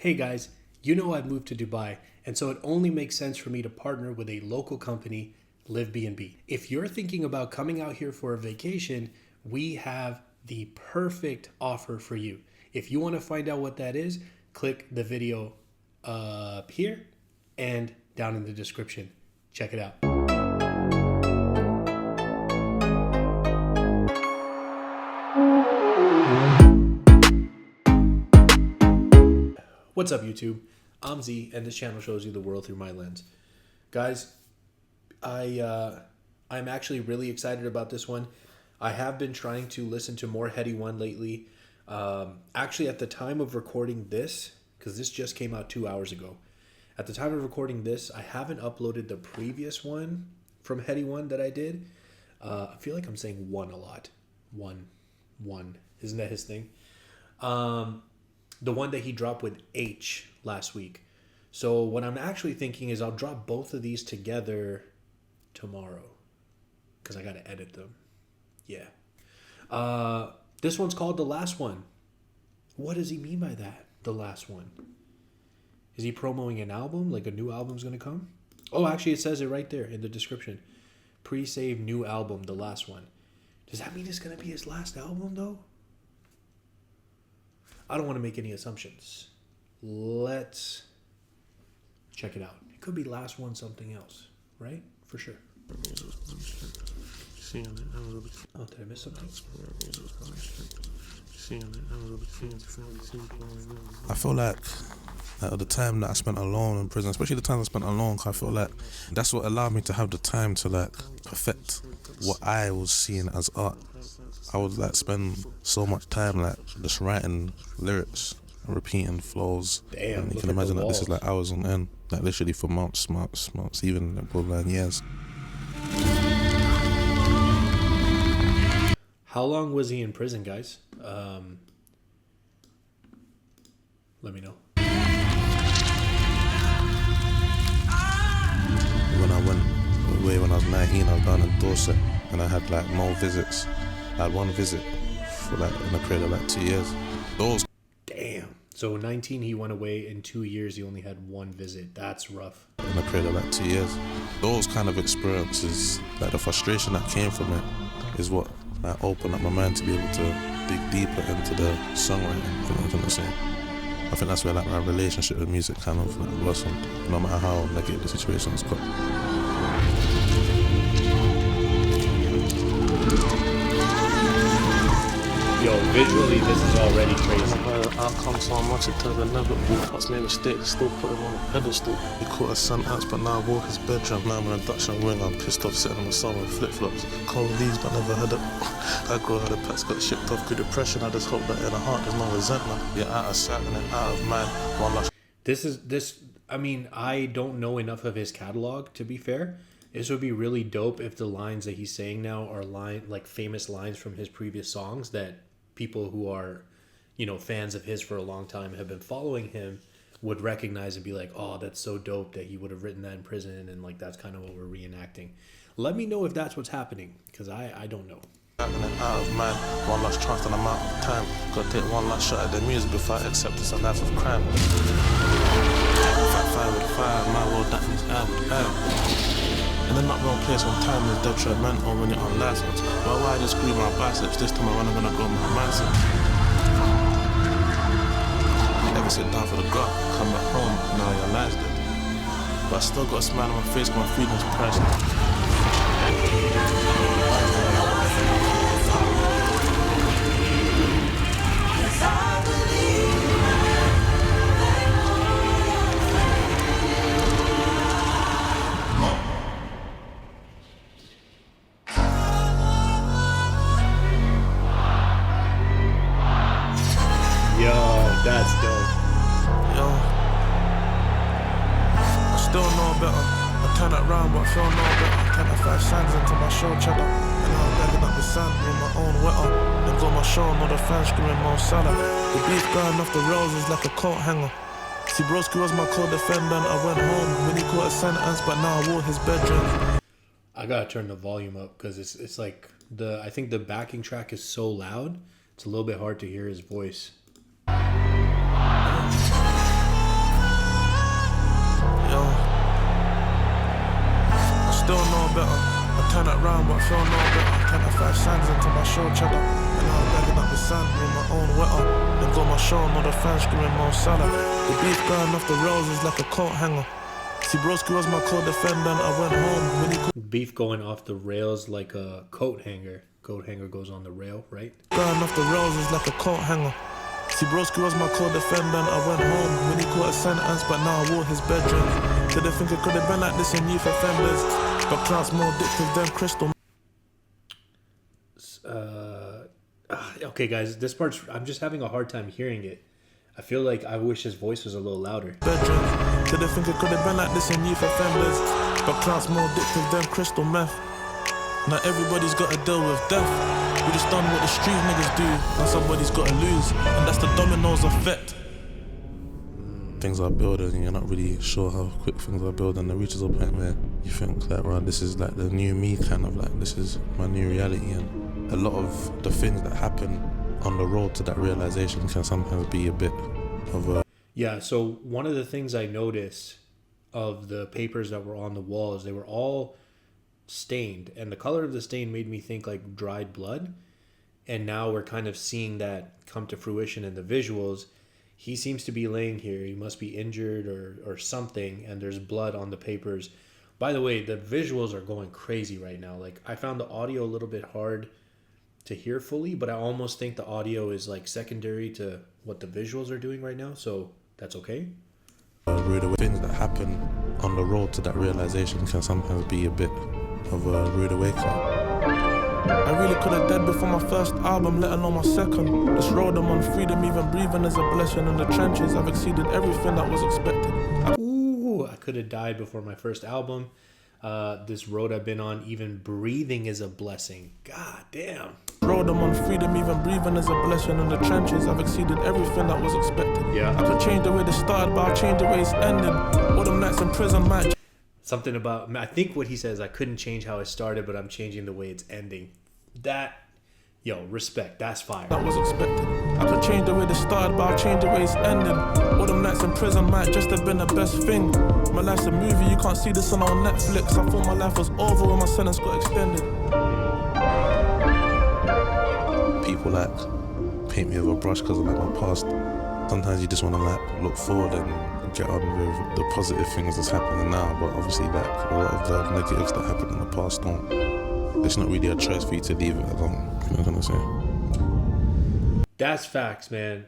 Hey guys, you know I've moved to Dubai, and so it only makes sense for me to partner with a local company, Live B&B. If you're thinking about coming out here for a vacation, we have the perfect offer for you. If you want to find out what that is, click the video up here and down in the description. Check it out. What's up, YouTube? I'm Z, and this channel shows you the world through my lens. Guys, I'm actually really excited about this one. I have been trying to listen to more Headie one lately. Actually, at the time of recording this, because this just came out 2 hours ago. At the time of recording this, I haven't uploaded the previous one from Headie one that I did. I feel like I'm saying one a lot. One. Isn't that his thing? The one that he dropped with H last week. So what I'm actually thinking is I'll drop both of these together tomorrow because I got to edit them. Yeah. This one's called The Last One. What does he mean by that? The Last One. Is he promoting an album? Like a new album's going to come? Oh, actually it says it right there in the description. Pre-save new album, The Last One. Does that mean it's going to be his last album though? I don't want to make any assumptions. Let's check it out. It could be last one something else, right? For sure. Oh, did I miss something? I feel like the time that I spent alone in prison, especially the time I spent alone, I feel like that's what allowed me to have the time to like perfect what I was seeing as art. I would like spend so much time like just writing lyrics and repeating flows. Damn, and you can imagine that this is like hours on end, like literally for months, even like borderline years. How long was he in prison, guys? Let me know. When I went away when I was 19, I was down in Dorset and I had like no visits. I had one visit for like in a period of like 2 years. Those. Damn. So 19 he went away. In 2 years he only had one visit. That's rough. In a period of like 2 years. Those kind of experiences, like the frustration that came from it, is what like opened up my mind to be able to dig deeper into the songwriting. You know what I'm saying? I think that's where like my relationship with music kind of like blossomed, no matter how negative the situation has got. Yo, visually this is already crazy. The outcome so much it turns inevitable. What's made a mistake, still put him on a pedestal. He caught a sentence, but now I walk his bedroom. Now I'm in a Dutch and wing, I'm pissed off sitting on my son with flip-flops. Cold leaves, but never had it. I grew how the pets got shipped off through depression. I just hope that in the heart there's no resentment. You're out of sight and then out of mind. One last. I mean, I don't know enough of his catalog, to be fair. This would be really dope if the lines that he's saying now are like famous lines from his previous songs that people who are, you know, fans of his for a long time have been following him would recognize and be like, oh, that's so dope that he would have written that in prison, and like that's kind of what we're reenacting. Let me know if that's what's happening, because I don't know. Out of mind, one last chance and I'm out of time. Gotta take one last shot at the music before I accept it's a life of crime. Fire with fire, my world that means I would die. In the not wrong place when time is detrimental when you're on license. Why I just screw my biceps, this time around I'm gonna go my mindset. Never sit down for the grub, come back home, now I realized it. But I still got a smile on my face, my freedom's priceless. Yo, that's dope. Yo, I still know better. I turn it round, but I feel no better. Turn the 5 sands into my show cheddar. And now I'm bagging up the sand with my own wetter. Then got my show, all the fans screaming Mo Salah. The beef going off the rails is like a coat hanger. See, Broski was my co-defendant. I went home when he caught a sentence, but now I wore his bedroom. I gotta turn the volume up because it's like I think the backing track is so loud, it's a little bit hard to hear his voice. round but feel no better. 10 to 5 signs into my show cheddar. And now I'm bagging up the sand with my own wetter. Then got my show, all the fans screaming Mo Salah. The beef going off the rails is like a coat hanger. See, broski was my co-defendant, I went home when he Beef going off the rails like a coat hanger. Coat hanger goes on the rail, right? going off the rails is like a coat hanger. See, broski was my co-defendant, I went home when he caught a sentence, but now I wore his bedroom. Did they think it could have been like this in youth offenders? But plants more addictive than crystal. Okay, guys, this part's... I'm just having a hard time hearing it. I feel like I wish his voice was a little louder. Bedroom. Did they think it could have been like this in youth offenders? But plants more addictive than crystal meth. Now everybody's got to deal with death. We just done what the street niggas do. Now somebody's got to lose, and that's the dominoes effect. Things are building and you're not really sure how quick things are building. It reaches a point where you think like, well, this is like the new me, kind of like, this is my new reality. And a lot of the things that happen on the road to that realization can sometimes be a bit of a... Yeah, so one of the things I noticed of the papers that were on the walls, they were all stained, and the color of the stain made me think like dried blood. And now we're kind of seeing that come to fruition in the visuals. He seems to be laying here. He must be injured or something, and there's blood on the papers. By the way, the visuals are going crazy right now. Like, I found the audio a little bit hard to hear fully, but I almost think the audio is like secondary to what the visuals are doing right now, so that's okay. Rude things that happen on the road to that realization can sometimes be a bit of a rude awakening. I really could have died before my first album, let alone my second. This road I'm on, freedom, even breathing is a blessing. In the trenches, I've exceeded everything that was expected. Ooh, I could have died before my first album. This road I've been on, even breathing is a blessing. God damn. Road I'm on, freedom, even breathing is a blessing. In the trenches, I've exceeded everything that was expected. Yeah. I could change the way they started, but I'll change the way it's ending. All them nights in prison might... Something about, I think what he says, I couldn't change how it started, but I'm changing the way it's ending. That, yo, respect, that's fire. That was expected. I could change the way they started, but I'll change the way it's ending. All them nights in prison might just have been the best thing. My life's a movie, you can't see this on Netflix. I thought my life was over when my sentence got extended. People like paint me with a brush because of like my past. Sometimes you just want to like look forward and get on with the positive things that's happening now, but obviously like a lot of the negatives that happened in the past don't. It's not really a choice for you to leave it alone. You know what I'm gonna say? That's facts, man.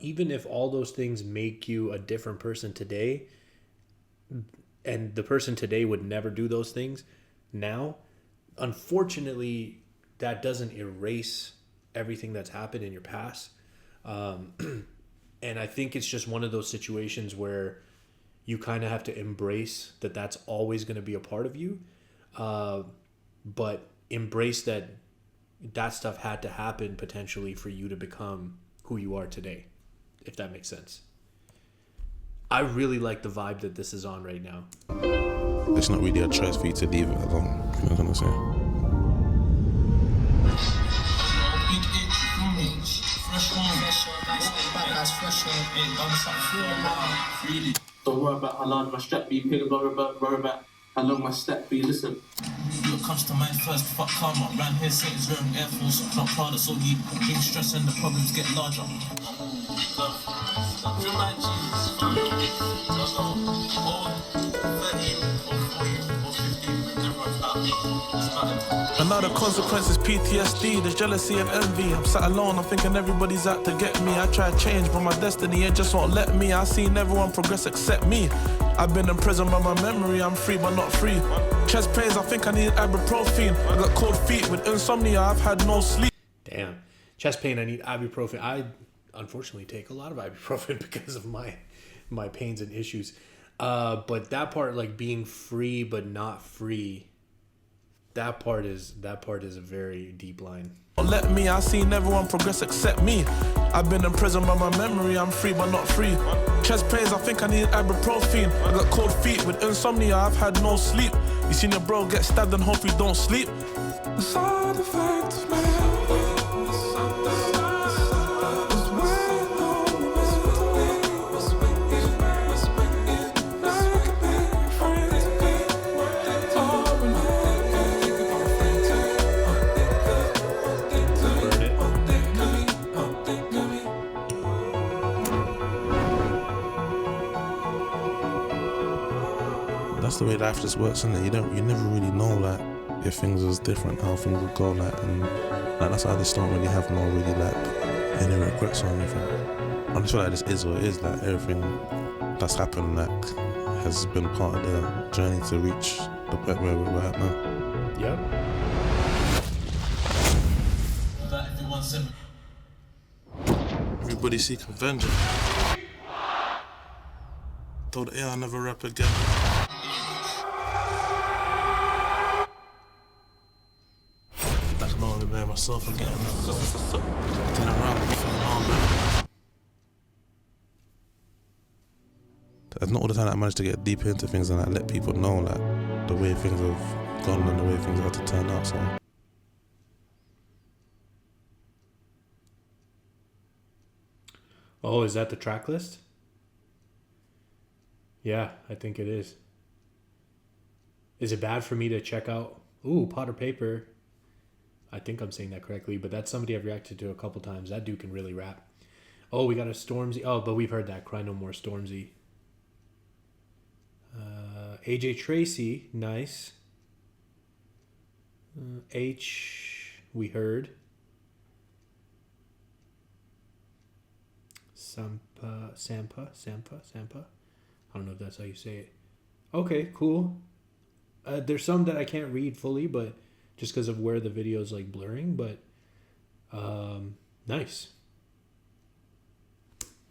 Even if all those things make you a different person today, and the person today would never do those things now, unfortunately, that doesn't erase everything that's happened in your past. And I think it's just one of those situations where you kind of have to embrace that that's always going to be a part of you. But embrace that stuff had to happen potentially for you to become who you are today, if that makes sense. I really like the vibe that this is on right now. It's not really a choice for you to leave it alone. You know what I'm gonna say? Don't worry about how loud my strap be, pick worry about how long my step be, listen. What comes to mind first, fuck karma. Ran here, Satan's wearing Air Force, not Prada, so he brings stress and the problems get larger. And now the consequence is PTSD, there's jealousy and envy. I'm sat alone, I'm thinking everybody's out to get me. I try to change, but my destiny, it just won't let me. I seen everyone progress except me. I've been in prison by my memory, I'm free but not free. Chest pains, I think I need ibuprofen. I got cold feet with insomnia, I've had no sleep. Damn. Chest pain, I need ibuprofen. I unfortunately take a lot of ibuprofen because of my pains and issues. But that part, like being free but not free, that part is a very deep line. Let me, I seen everyone progress except me. I've been in prison by my memory, I'm free but not free. Chest pains, I think I need ibuprofen. I got cold feet with insomnia, I've had no sleep. You seen your bro get stabbed and hope you don't sleep. The side effects of my that's the way life just works, isn't it? You never really know like if things was different, how things would go, like, and like that's why I just don't really have no really like any regrets or anything. I just feel like this is what it is. Like everything that's happened like has been part of the journey to reach the point where we're at now. Yep. That everyone said. Everybody seeking vengeance. Told the I'll never rap again. I can only blame myself again. Turn around and feel on, man. It's not all the time that I managed to get deep into things and like let people know like the way things have gone and the way things had to turn out. So Oh, is that the track list? Yeah, I think it is. Is it bad for me to check out? Ooh, Pot or Paper. I think I'm saying that correctly, but that's somebody I've reacted to a couple times. That dude can really rap. Oh, we got a Stormzy. Oh, but we've heard that. Cry No More, Stormzy. AJ Tracy, nice. H, we heard. Sampa. I don't know if that's how you say it. Okay, cool. There's some that I can't read fully, but just because of where the video is like blurring, but nice.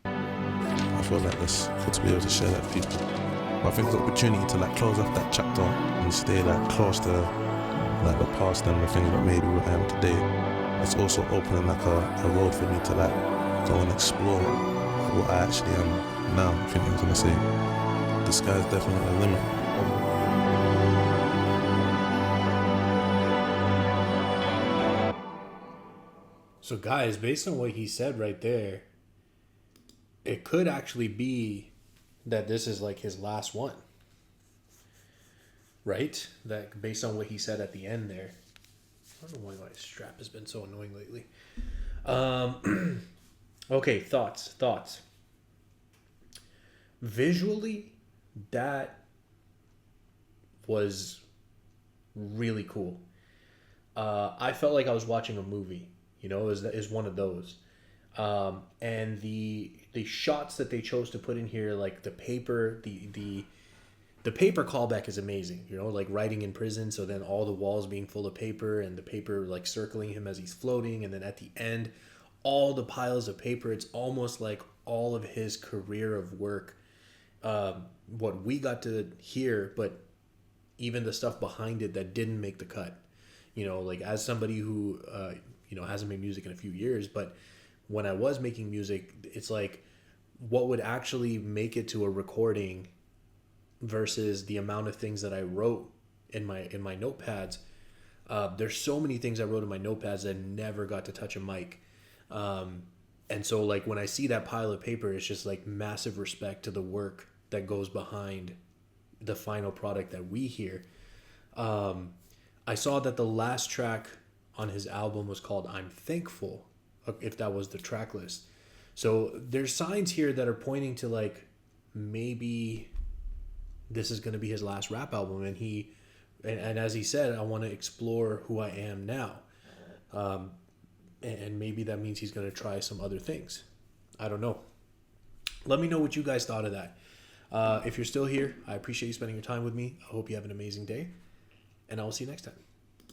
I feel like this good to be able to share that with people. But I think the opportunity to like close off that chapter and stay like close to like the past and the things that maybe I am today. It's also opening like a road for me to like go and explore what I actually am now. I think I was gonna say the sky's definitely the limit. So guys, based on what he said right there, it could actually be that this is like his last one. Right? That based on what he said at the end there. I don't know why my strap has been so annoying lately. Okay, thoughts. Visually, that was really cool. I felt like I was watching a movie. You know, is one of those. And the shots that they chose to put in here, like the paper, the paper callback is amazing. You know, like writing in prison, so then all the walls being full of paper and the paper like circling him as he's floating, and then at the end, all the piles of paper. It's almost like all of his career of work, what we got to hear, but even the stuff behind it that didn't make the cut. You know, like as somebody who hasn't made music in a few years, but when I was making music, it's like what would actually make it to a recording versus the amount of things that I wrote in my notepads. There's so many things I wrote in my notepads that never got to touch a mic. And so like when I see that pile of paper, it's just like massive respect to the work that goes behind the final product that we hear. I saw that the last track on his album was called I'm Thankful, if that was the track list. So there's signs here that are pointing to like maybe this is going to be his last rap album, and as he said, I want to explore who I am now. And maybe that means he's going to try some other things. I don't know. Let me know what you guys thought of that. If you're still here, I appreciate you spending your time with me. I hope you have an amazing day, and I will see you next time.